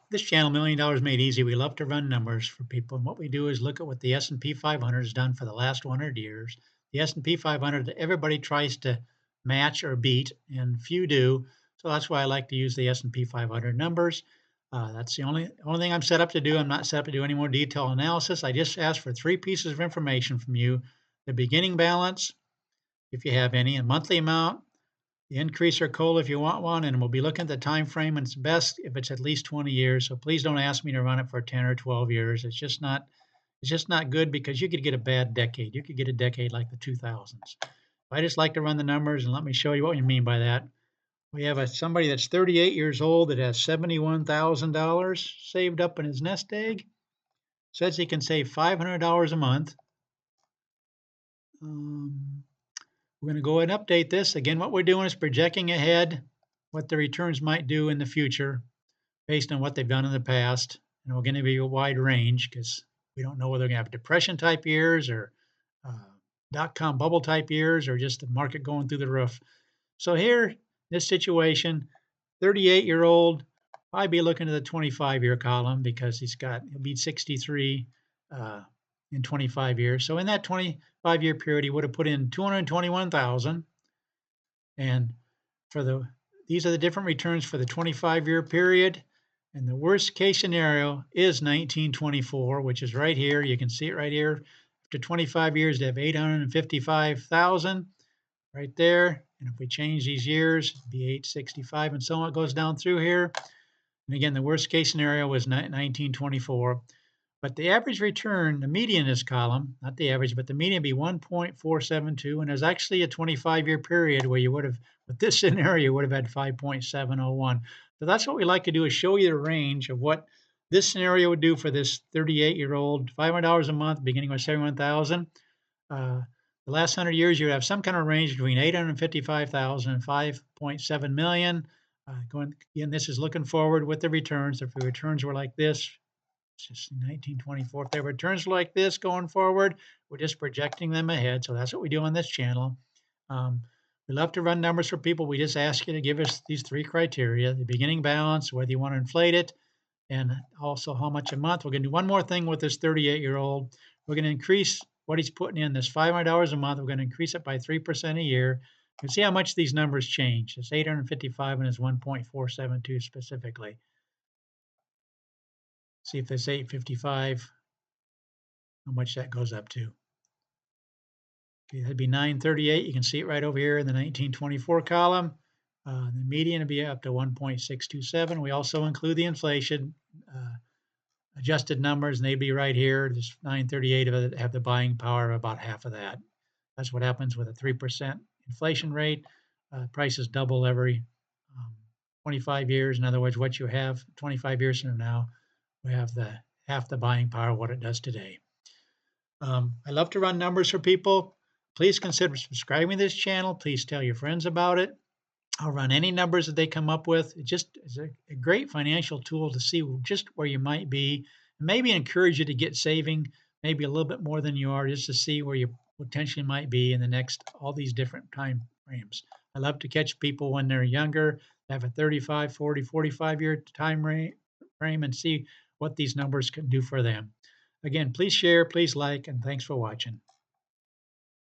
This channel, Million Dollars Made Easy, we love to run numbers for people. And what we do is look at what the S&P 500 has done for the last 100 years. The S&P 500, everybody tries to match or beat, and few do. So that's why I like to use the S&P 500 numbers. That's the only thing I'm set up to do. I'm not set up to do any more detailed analysis. I just ask for three pieces of information from you: the beginning balance, if you have any, a monthly amount, the increase or COLA if you want one, and we'll be looking at the time frame, and it's best if it's at least 20 years. So please don't ask me to run it for 10 or 12 years. It's just not good because you could get a bad decade. You could get a decade like the 2000s. I just like to run the numbers, and let me show you what we mean by that. We have somebody that's 38 years old that has $71,000 saved up in his nest egg. Says he can save $500 a month. We're going to go ahead and update this. Again, what we're doing is projecting ahead what the returns might do in the future based on what they've done in the past. And we're going to be a wide range because we don't know whether they're going to have depression type years or dot-com bubble type years or just the market going through the roof. So here, this situation, 38-year-old, I'd be looking at the 25-year column because he'll be 63 in 25 years. So in that 25-year period, he would have put in 221,000. And these are the different returns for the 25-year period. And the worst case scenario is 1924, which is right here. You can see it right here. After 25 years, they have 855,000 right there. And if we change these years, it'd be 865 and so on. It goes down through here. And again, the worst case scenario was 1924. But the average return, the median in this column, not the average, but the median would be 1.472. And there's actually a 25-year period where you would have, with this scenario, you would have had 5.701. So that's what we like to do, is show you the range of what this scenario would do for this 38-year-old, $500 a month, beginning with 71,000. The last 100 years, you would have some kind of range between 855,000 and 5.7 million. Again, this is looking forward with the returns. If the returns were like this, it's just 1924. If their returns were like this going forward, we're just projecting them ahead. So that's what we do on this channel. We love to run numbers for people. We just ask you to give us these three criteria: the beginning balance, whether you want to inflate it, and also how much a month. We're going to do one more thing with this 38-year-old. We're going to increase what he's putting in, this $500 a month. We're going to increase it by 3% a year. You can see how much these numbers change. It's 855 and it's 1.472 specifically. See if this 855, how much that goes up to. Okay, that'd be 938. You can see it right over here in the 1924 column. The median would be up to 1.627. We also include the inflation adjusted numbers, and they'd be right here. This 938 of it have the buying power of about half of that. That's what happens with a 3% inflation rate. Prices double every 25 years. In other words, what you have 25 years from now, we have half the buying power of what it does today. I love to run numbers for people. Please consider subscribing to this channel. Please tell your friends about it. I'll run any numbers that they come up with. It just is a great financial tool to see just where you might be, and maybe encourage you to get saving maybe a little bit more than you are, just to see where you potentially might be in the next, all these different time frames. I love to catch people when they're younger, have a 35, 40, 45-year time frame, and see what these numbers can do for them. Again, please share, please like, and thanks for watching.